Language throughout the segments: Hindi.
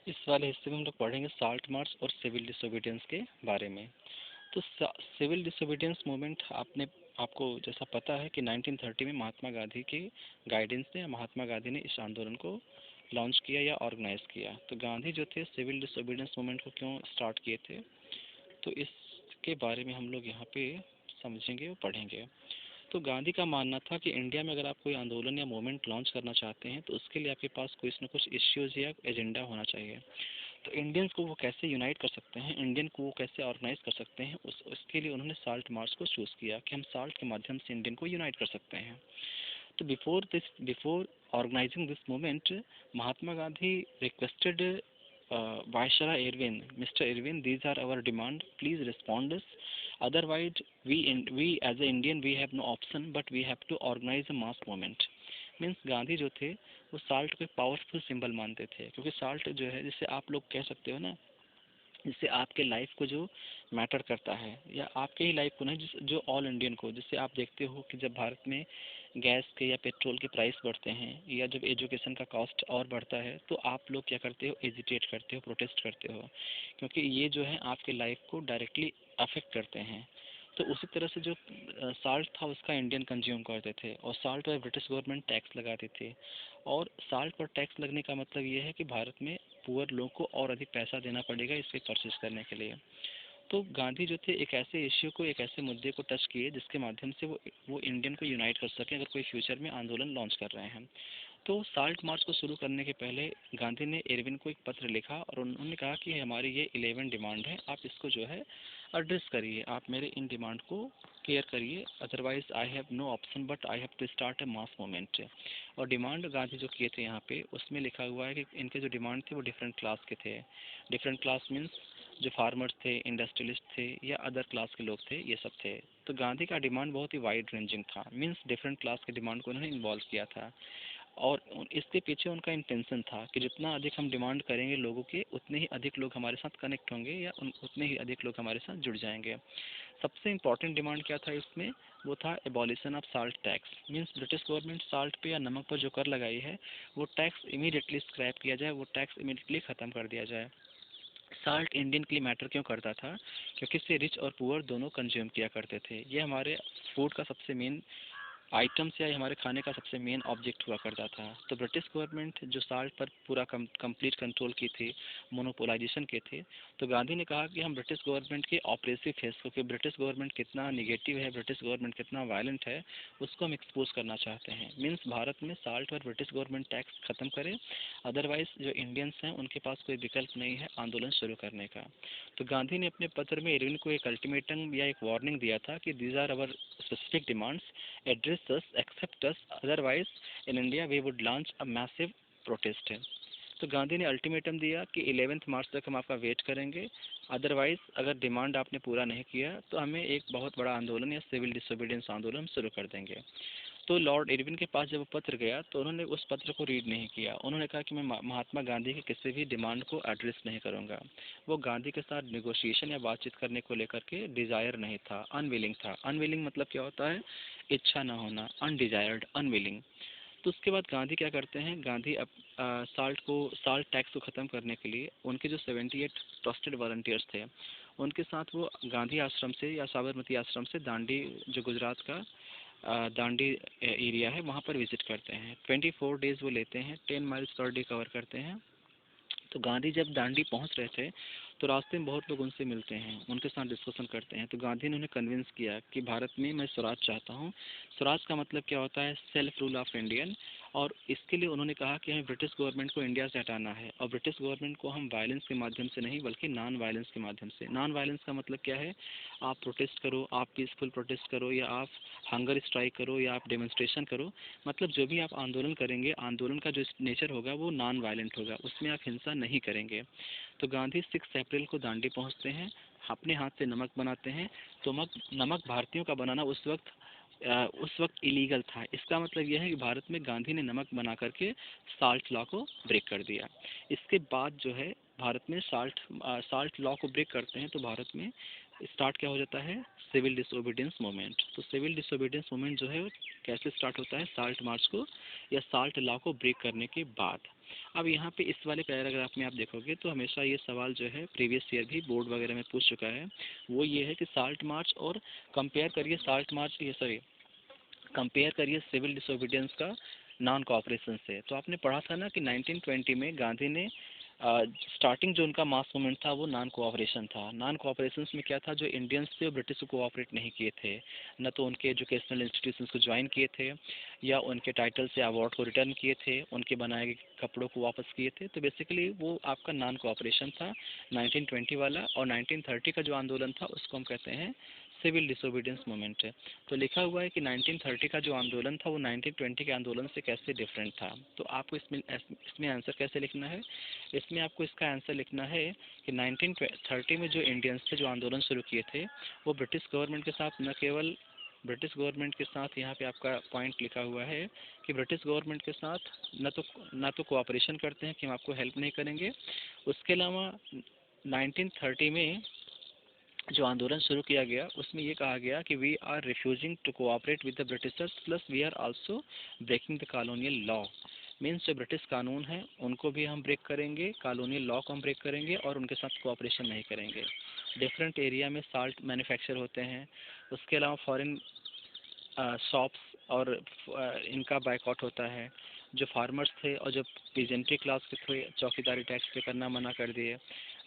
इस वाले हिस्से में हम लोग पढ़ेंगे साल्ट मार्च और सिविल डिसोबीडियंस के बारे में। तो सिविल डिसोबीडियंस मूवमेंट आपको जैसा पता है कि 1930 में महात्मा गांधी के गाइडेंस ने महात्मा गांधी ने इस आंदोलन को लॉन्च किया या ऑर्गेनाइज किया। तो गांधी जो थे सिविल डिसोबीडियंस मूवमेंट को क्यों स्टार्ट किए थे, तो इसके बारे में हम लोग यहाँ पे समझेंगे और पढ़ेंगे। तो गांधी का मानना था कि इंडिया में अगर आप कोई आंदोलन या मूवमेंट लॉन्च करना चाहते हैं तो उसके लिए आपके पास कुछ न कुछ इश्यूज या एजेंडा होना चाहिए। तो इंडियंस को वो कैसे यूनाइट कर सकते हैं, इंडियन को वो कैसे ऑर्गेनाइज कर सकते हैं, उसके लिए उन्होंने साल्ट मार्च को चूज़ किया कि हम साल्ट के माध्यम से इंडियन को यूनाइट कर सकते हैं। तो before organising this movement, Mahatma Gandhi requested Vaisara Irwin, Mr. Irwin, these are our demand. Please respond us. Otherwise, we as an Indian we have no option, but we have to organize a mass movement. Means Gandhi जो थे वो साल्ट को एक पावरफुल सिंबल मानते थे, क्योंकि साल्ट जो है जिससे आप लोग कह सकते हो ना, जिससे आपके लाइफ को जो मैटर करता है या आपके ही लाइफ को नहीं, जो ऑल इंडियन को, जिससे आप देखते हो कि जब भारत में गैस के या पेट्रोल के प्राइस बढ़ते हैं या जब एजुकेशन का कॉस्ट और बढ़ता है तो आप लोग क्या करते हो, एजिटेट करते हो, प्रोटेस्ट करते हो, क्योंकि ये जो है आपके लाइफ को डायरेक्टली अफेक्ट करते हैं। तो उसी तरह से जो साल्ट था उसका इंडियन कंज्यूम करते थे और साल्ट पर ब्रिटिश गवर्नमेंट टैक्स लगाती थी। और साल्ट पर टैक्स लगने का मतलब ये है कि भारत में पुअर लोगों को और अधिक पैसा देना पड़ेगा इसे परचेज करने के लिए। तो गांधी जो थे एक ऐसे इश्यू को, एक ऐसे मुद्दे को टच किए जिसके माध्यम से वो इंडियन को यूनाइट कर सके अगर कोई फ्यूचर में आंदोलन लॉन्च कर रहे हैं। तो साल्ट मार्च को शुरू करने के पहले गांधी ने इरविन को एक पत्र लिखा और उन्होंने कहा कि हमारी ये 11 डिमांड है, आप इसको जो है एड्रेस करिए, आप मेरे इन डिमांड को क्लियर करिए, otherwise I have no option but I have to start a mass movement. और डिमांड गांधी जो किए थे यहाँ पे उसमें लिखा हुआ है कि इनके जो डिमांड थे वो डिफरेंट क्लास के थे। डिफरेंट क्लास मीन्स जो फार्मर्स थे, इंडस्ट्रियलिस्ट थे या अदर क्लास के लोग थे, ये सब थे। तो गांधी का डिमांड बहुत ही वाइड रेंजिंग था, मीन्स डिफरेंट क्लास के डिमांड को उन्होंने इन्वॉल्व किया था। और इसके पीछे उनका इंटेंशन था कि जितना अधिक हम डिमांड करेंगे लोगों के, उतने ही अधिक लोग हमारे साथ कनेक्ट होंगे या उतने ही अधिक लोग हमारे साथ जुड़ जाएंगे। सबसे इम्पॉर्टेंट डिमांड क्या था इसमें, वो था abolition of salt tax. Means British government salt पे या नमक पर जो कर लगाई है वो टैक्स इमीडिएटली स्क्रैप किया जाए, वो टैक्स इमीडिएटली ख़त्म कर दिया जाए। साल्ट इंडियन के लिए मैटर क्यों करता था, क्योंकि इससे रिच और पुअर दोनों कंज्यूम किया करते थे। ये हमारे फूड का सबसे मेन आइटम्स या हमारे खाने का सबसे मेन ऑब्जेक्ट हुआ करता था। तो ब्रिटिश गवर्नमेंट जो साल्ट पर पूरा कंप्लीट कंट्रोल की थी, मोनोपोलाइजेशन के थे, तो गांधी ने कहा कि हम ब्रिटिश गवर्नमेंट के ऑपरेसिव फेस को, कि ब्रिटिश गवर्नमेंट कितना निगेटिव है, ब्रिटिश गवर्नमेंट कितना वायलेंट है, उसको हम एक्सपोज करना चाहते हैं। मीन्स भारत में साल्ट पर ब्रिटिश गवर्नमेंट टैक्स ख़त्म करे, अदरवाइज जो इंडियंस हैं उनके पास कोई विकल्प नहीं है आंदोलन शुरू करने का। तो गांधी ने अपने पत्र में इरविन को एक अल्टीमेटम या एक वार्निंग दिया था कि these are our specific demands, address us, accept us, otherwise in India we would launch a massive protest है। तो गांधी ने अल्टीमेटम दिया कि 11 मार्च तक हम आपका वेट करेंगे, अदरवाइज अगर डिमांड आपने पूरा नहीं किया तो हमें एक बहुत बड़ा आंदोलन या सिविल डिसोबीडियंस आंदोलन शुरू कर देंगे। तो लॉर्ड इरविन के पास जब वो पत्र गया तो उन्होंने उस पत्र को रीड नहीं किया। उन्होंने कहा कि मैं महात्मा गांधी के किसी भी डिमांड को एड्रेस नहीं करूंगा। वो गांधी के साथ निगोशिएशन या बातचीत करने को लेकर के डिजायर नहीं था, अनविलिंग था। अनविलिंग मतलब क्या होता है, इच्छा ना होना, अनडिजायर्ड, अनविलिंग। तो उसके बाद गांधी क्या करते हैं, गांधी अब साल्ट टैक्स को ख़त्म करने के लिए उनके जो 78 ट्रस्टेड वॉलंटियर्स थे उनके साथ वो गांधी आश्रम से या साबरमती आश्रम से दांडी, जो गुजरात का दांडी एरिया है, वहाँ पर विजिट करते हैं। 24 डेज़ वो लेते हैं, 10 माइल्स पर डे कवर करते हैं। तो गांधी जब दांडी पहुंच रहे थे तो रास्ते में बहुत लोग उनसे मिलते हैं, उनके साथ डिस्कशन करते हैं। तो गांधी ने उन्हें कन्विंस किया कि भारत में मैं स्वराज चाहता हूं। स्वराज का मतलब क्या होता है, सेल्फ रूल ऑफ इंडियन। और इसके लिए उन्होंने कहा कि हमें ब्रिटिश गवर्नमेंट को इंडिया से हटाना है, और ब्रिटिश गवर्नमेंट को हम वायलेंस के माध्यम से नहीं बल्कि नॉन वायलेंस के माध्यम से। नॉन वायलेंस का मतलब क्या है, आप प्रोटेस्ट करो, आप पीसफुल प्रोटेस्ट करो, या आप हंगर स्ट्राइक करो, या आप डेमोन्स्ट्रेशन करो, मतलब जो भी आप आंदोलन करेंगे, आंदोलन का जो नेचर होगा वो नॉन वायलेंट होगा, उसमें आप हिंसा नहीं करेंगे। तो गांधी 6 अप्रैल को दांडी पहुंचते हैं, अपने हाथ से नमक बनाते हैं। तो नमक भारतीयों का बनाना उस वक्त इलीगल था। इसका मतलब यह है कि भारत में गांधी ने नमक बना करके साल्ट लॉ को ब्रेक कर दिया। इसके बाद जो है भारत में साल्ट लॉ को ब्रेक करते हैं तो भारत में स्टार्ट क्या हो जाता है, सिविल डिसोबीडियंस मूवमेंट। तो सिविल डिसोबीडियंस मूवमेंट जो है वो कैसे स्टार्ट होता है, साल्ट मार्च को या साल्ट लॉ को ब्रेक करने के बाद। अब यहाँ पे इस वाले पैराग्राफ में आप देखोगे तो हमेशा ये सवाल जो है प्रीवियस ईयर भी बोर्ड वगैरह में पूछ चुका है, वो ये है कि साल्ट मार्च और कंपेयर करिए साल्ट मार्च, ये सॉरी कंपेयर करिए सिविल डिसोबीडियंस का नॉन कोऑपरेशन से। तो आपने पढ़ा था ना कि 1920 में गांधी ने स्टार्टिंग जो उनका मास मूवमेंट था वो नॉन कोऑपरेशन था। नॉन कोऑपरेशन में क्या था, जो इंडियंस थे वो ब्रिटिश को कोऑपरेट नहीं किए थे, न तो उनके एजुकेशनल इंस्टीट्यूशंस को ज्वाइन किए थे या उनके टाइटल से अवार्ड को रिटर्न किए थे, उनके बनाए गए कपड़ों को वापस किए थे। तो बेसिकली वो आपका नॉन कोऑपरेशन था 1920 वाला। और 1930 का जो आंदोलन था उसको हम कहते हैं सिविल डिसोबीडियंस मूवमेंट है। तो लिखा हुआ है कि 1930 का जो आंदोलन था वो 1920 के आंदोलन से कैसे डिफरेंट था। तो आपको इसमें आंसर कैसे लिखना है, इसमें आपको इसका आंसर लिखना है कि 1930 में जो इंडियंस थे जो आंदोलन शुरू किए थे वो ब्रिटिश गवर्नमेंट के साथ न केवल ब्रिटिश गवर्नमेंट के साथ, यहाँ पे आपका पॉइंट लिखा हुआ है कि ब्रिटिश गवर्नमेंट के साथ न तो कोऑपरेशन करते हैं कि हम आपको हेल्प नहीं करेंगे, उसके अलावा 1930 में जो आंदोलन शुरू किया गया उसमें ये कहा गया कि we are refusing to cooperate with the Britishers plus we are also breaking the colonial law. Means जो ब्रिटिश कानून है उनको भी हम ब्रेक करेंगे, कॉलोनियल लॉ को हम ब्रेक करेंगे और उनके साथ कोऑपरेशन नहीं करेंगे। डिफरेंट एरिया में साल्ट मैन्युफैक्चर होते हैं, उसके अलावा फॉरेन शॉप्स और इनका बाइकआउट होता है। जो फार्मर्स थे और जो पीजेंट्री क्लास के थे चौकीदारी टैक्स पे करना मना कर दिए।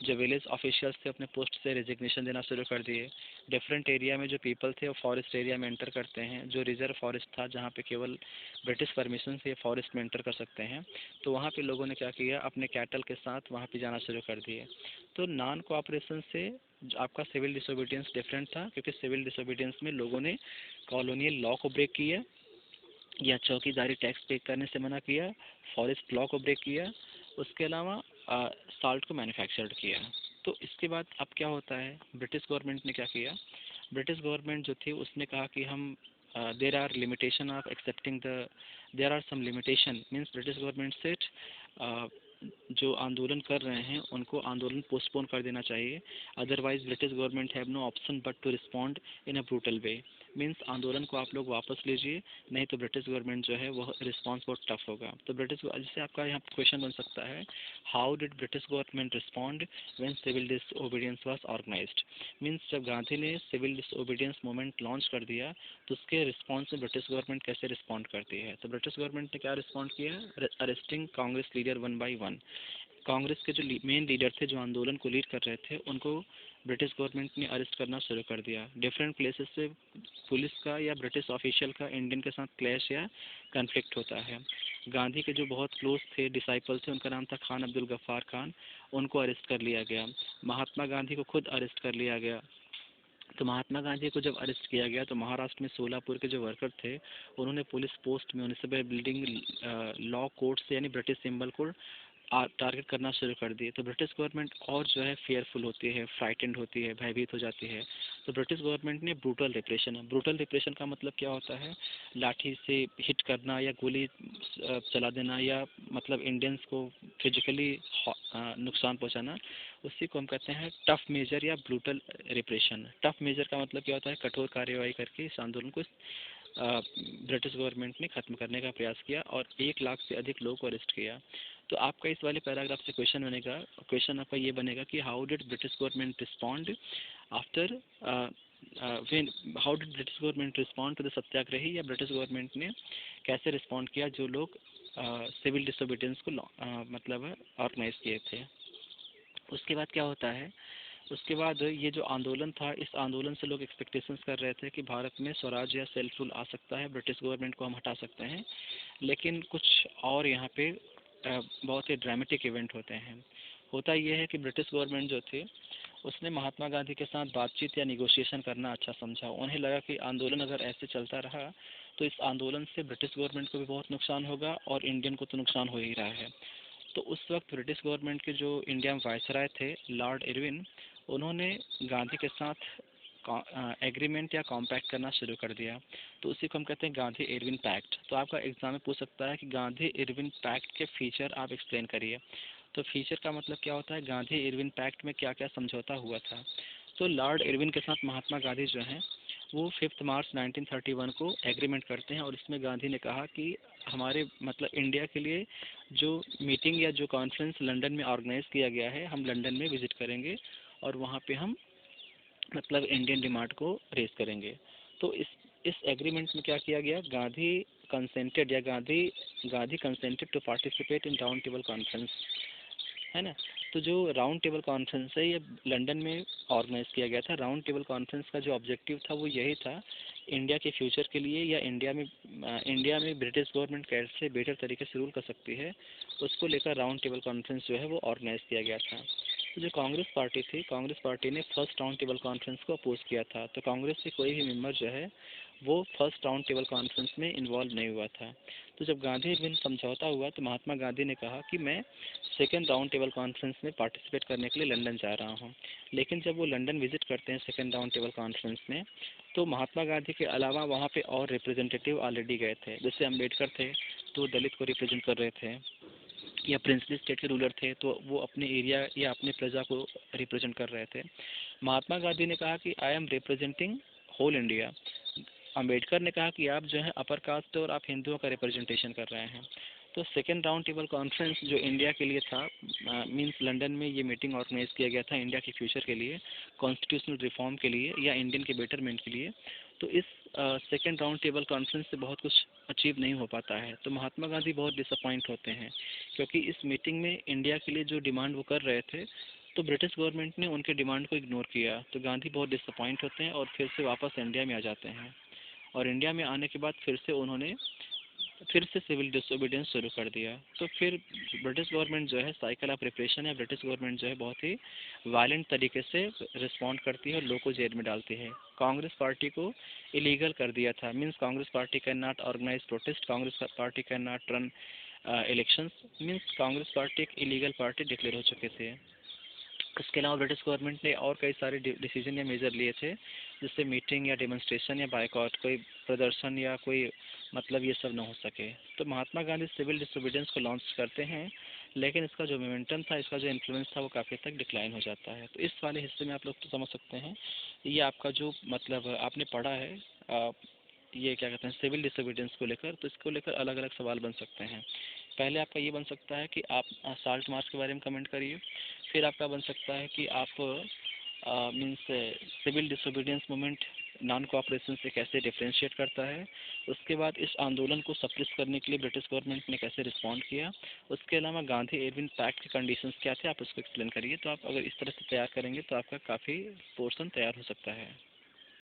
जो विलेज ऑफिशियल्स थे अपने पोस्ट से रेजिग्नेशन देना शुरू कर दिए। डिफरेंट एरिया में जो पीपल थे वो फॉरेस्ट एरिया में एंटर करते हैं। जो रिजर्व फॉरेस्ट था जहाँ पे केवल ब्रिटिश परमिशन से फॉरेस्ट में एंटर कर सकते हैं, तो वहाँ पे लोगों ने क्या किया, अपने कैटल के साथ वहाँ पे जाना शुरू कर दिए। तो नॉन कोऑपरेशन से आपका सिविल डिसोबीडियंस डिफरेंट था, क्योंकि सिविल डिसोबीडियंस में लोगों ने कॉलोनियल लॉ को ब्रेक किया या चौकीदारी टैक्स पे करने से मना किया, फॉरेस्ट लॉ को ब्रेक किया, उसके अलावा साल्ट को मैन्युफैक्चर्ड किया। तो इसके बाद अब क्या होता है, ब्रिटिश गवर्नमेंट ने क्या किया, ब्रिटिश गवर्नमेंट जो थी उसने कहा कि हम there are limitation of accepting the, there are some limitation, means British government से जो आंदोलन कर रहे हैं उनको आंदोलन पोस्टपोन कर देना चाहिए, otherwise British government have no option but to respond in a brutal way. Means आंदोलन को आप लोग वापस लीजिए, नहीं तो ब्रिटिश गवर्नमेंट जो है वह रिस्पॉन्स बहुत टफ होगा। तो ब्रिटिश, जैसे आपका यहाँ क्वेश्चन बन सकता है, how did British government respond when civil disobedience was organised. Means जब गांधी ने सिविल डिसओबीडियंस मूवमेंट लॉन्च कर दिया तो उसके रिस्पॉन्स में ब्रिटिश गवर्नमेंट कैसे रिस्पॉन्ड करती है। तो ब्रिटिश गवर्नमेंट ने क्या रिस्पॉन्ड किया, arresting Congress leader one by one. Congress के जो मेन लीडर थे जो आंदोलन को लीड कर रहे थे उनको ब्रिटिश गवर्नमेंट ने अरेस्ट करना शुरू कर दिया। डिफरेंट प्लेसेस से पुलिस का या ब्रिटिश ऑफिशियल का इंडियन के साथ क्लैश या कन्फ्लिक्ट होता है। गांधी के जो बहुत क्लोज थे डिसाइपल थे, उनका नाम था खान अब्दुल गफ्फार खान, उनको अरेस्ट कर लिया गया। महात्मा गांधी को खुद अरेस्ट कर लिया गया। तो महात्मा गांधी को जब अरेस्ट किया गया तो महाराष्ट्र में सोलापुर के जो वर्कर थे उन्होंने police post, municipal building, law court से यानी ब्रिटिश सिंबल को टारगेट करना शुरू कर दिए। तो ब्रिटिश गवर्नमेंट और जो है फेयरफुल होती है, फ्राइटेंड होती है, भयभीत हो जाती है। तो ब्रिटिश गवर्नमेंट ने ब्रूटल रिप्रेशन, ब्रूटल रिप्रेशन का मतलब क्या होता है, लाठी से हिट करना या गोली चला देना या मतलब इंडियंस को फिजिकली नुकसान पहुंचाना, उसी को हम कहते हैं टफ मेजर या ब्रूटल रिप्रेशन। टफ मेजर का मतलब क्या होता है, कठोर कार्यवाही करके इस आंदोलन को ब्रिटिश गवर्नमेंट ने खत्म करने का प्रयास किया और 1 लाख से अधिक लोगों को अरेस्ट किया। तो आपका इस वाले पैराग्राफ से क्वेश्चन बनेगा, क्वेश्चन आपका ये बनेगा कि how did British government respond after how did British government respond to the satyagrahi, या ब्रिटिश गवर्नमेंट ने कैसे रिस्पॉन्ड किया जो लोग सिविल डिसोबीडियंस को मतलब ऑर्गेनाइज किए थे। उसके बाद क्या होता है, उसके बाद ये जो आंदोलन था, इस आंदोलन से लोग एक्सपेक्टेशंस कर रहे थे कि भारत में स्वराज या सेल्फ रूल आ सकता है, ब्रिटिश गवर्नमेंट को हम हटा सकते हैं। लेकिन कुछ और यहाँ पे बहुत ही ड्रामेटिक इवेंट होते हैं। होता ये है कि ब्रिटिश गवर्नमेंट जो थी उसने महात्मा गांधी के साथ बातचीत या निगोशिएशन करना अच्छा समझा। उन्हें लगा कि आंदोलन अगर ऐसे चलता रहा तो इस आंदोलन से ब्रिटिश गवर्नमेंट को भी बहुत नुकसान होगा और इंडियन को तो नुकसान हो ही रहा है। तो उस वक्त ब्रिटिश गवर्नमेंट के जो इंडिया में वायसराय थे लॉर्ड इरविन, उन्होंने गांधी के साथ एग्रीमेंट या कॉम्पैक्ट करना शुरू कर दिया। तो उसी को हम कहते हैं गांधी इरविन पैक्ट। तो आपका एग्जाम में पूछ सकता है कि गांधी इरविन पैक्ट के फीचर आप एक्सप्लेन करिए। तो फीचर का मतलब क्या होता है, गांधी इरविन पैक्ट में क्या क्या समझौता हुआ था। तो लॉर्ड इरविन के साथ महात्मा गांधी जो हैं वो 5 मार्च 1931 को एग्रीमेंट करते हैं, और इसमें गांधी ने कहा कि हमारे मतलब इंडिया के लिए जो मीटिंग या जो कॉन्फ्रेंस लंदन में ऑर्गेनाइज किया गया है, हम लंदन में विजिट करेंगे और वहाँ पे हम मतलब इंडियन डिमांड को रेज करेंगे। तो इस एग्रीमेंट में क्या किया गया, गांधी कंसेंटेड या Gandhi Gandhi consented to participate in round table conference, है ना। तो जो राउंड टेबल कॉन्फ्रेंस है ये लंदन में ऑर्गेनाइज किया गया था। राउंड टेबल कॉन्फ्रेंस का जो ऑब्जेक्टिव था वो यही था, इंडिया के फ्यूचर के लिए या इंडिया में ब्रिटिश गवर्नमेंट कैसे बेटर तरीके से रूल कर सकती है, उसको लेकर राउंड टेबल कॉन्फ्रेंस जो है वो ऑर्गेनाइज किया गया था। तो जो कांग्रेस पार्टी थी, कांग्रेस पार्टी ने फर्स्ट राउंड टेबल कॉन्फ्रेंस को अपोज किया था। तो कांग्रेस से कोई भी मेंबर जो है वो फर्स्ट राउंड टेबल कॉन्फ्रेंस में इन्वॉल्व नहीं हुआ था। तो जब गांधी इरविन समझौता हुआ तो महात्मा गांधी ने कहा कि मैं सेकेंड राउंड टेबल कॉन्फ्रेंस में पार्टिसिपेट करने के लिए लंदन जा रहा हूँ। लेकिन जब वो लंदन विजिट करते हैं सेकेंड राउंड टेबल कॉन्फ्रेंस में, तो महात्मा गांधी के अलावा वहाँ पे और रिप्रेजेंटेटिव ऑलरेडी गए थे। जैसे अम्बेडकर थे तो दलित को रिप्रेजेंट कर रहे थे, या प्रिंसली स्टेट के रूलर थे तो वो अपने एरिया या अपने प्रजा को रिप्रेजेंट कर रहे थे। महात्मा गांधी ने कहा कि I am representing whole India. Ambedkar ने कहा कि आप जो है अपर कास्ट और आप हिंदुओं का रिप्रेजेंटेशन कर रहे हैं। तो सेकेंड राउंड टेबल कॉन्फ्रेंस जो इंडिया के लिए था, मींस लंदन में ये मीटिंग ऑर्गेनाइज किया गया था इंडिया के फ्यूचर के लिए, कॉन्स्टिट्यूशनल रिफॉर्म के लिए या इंडियन के बेटरमेंट के लिए। तो इस सेकेंड राउंड टेबल कॉन्फ्रेंस से बहुत कुछ अचीव नहीं हो पाता है। तो महात्मा गांधी बहुत डिसअपॉइंट होते हैं, क्योंकि इस मीटिंग में इंडिया के लिए जो डिमांड वो कर रहे थे, तो ब्रिटिश गवर्नमेंट ने उनके डिमांड को इग्नोर किया। तो गांधी बहुत डिसअपॉइंट होते हैं और फिर से वापस इंडिया में आ जाते हैं। और इंडिया में आने के बाद फिर से सिविल डिसोबीडियंस शुरू कर दिया। तो फिर ब्रिटिश गवर्नमेंट जो है साइकिल ऑफ रिप्रेशन या ब्रिटिश गवर्नमेंट जो है बहुत ही वायलेंट तरीके से रिस्पॉन्ड करती है और लोगों को जेल में डालती है। कांग्रेस पार्टी को इलीगल कर दिया था, means Congress party can not organise protest, Congress party can not run elections, means Congress party एक इलीगल पार्टी डिक्लेयर हो चुके थे। इसके अलावा ब्रिटिश गवर्नमेंट ने और कई सारे डिसीजन या मेजर लिए थे, जिससे मीटिंग या डेमोन्स्ट्रेशन या बाइकआउट, कोई प्रदर्शन या कोई मतलब ये सब ना हो सके। तो महात्मा गांधी सिविल डिसोबीडियंस को लॉन्च करते हैं, लेकिन इसका जो मोमेंटम था, इसका जो इन्फ्लुएंस था वो काफ़ी तक डिक्लाइन हो जाता है। तो इस वाले हिस्से में आप लोग तो समझ सकते हैं, ये आपका जो मतलब आपने पढ़ा है ये क्या कहते हैं सिविल डिसोबीडियंस को लेकर, तो इसको लेकर अलग अलग सवाल बन सकते हैं। पहले आपका ये बन सकता है कि आप साल्ट मार्च के बारे में कमेंट करिए। फिर आपका बन सकता है कि आप means civil disobedience movement non cooperation से कैसे डिफ्रेंशिएट करता है। उसके बाद इस आंदोलन को सप्रेस करने के लिए ब्रिटिश गवर्नमेंट ने कैसे रिस्पॉन्ड किया। उसके अलावा गांधी इरविन पैक्ट के कंडीशंस क्या थे, आप उसको एक्सप्लेन करिए। तो आप अगर इस तरह से तैयार करेंगे तो आपका काफ़ी पोर्शन तैयार हो सकता है।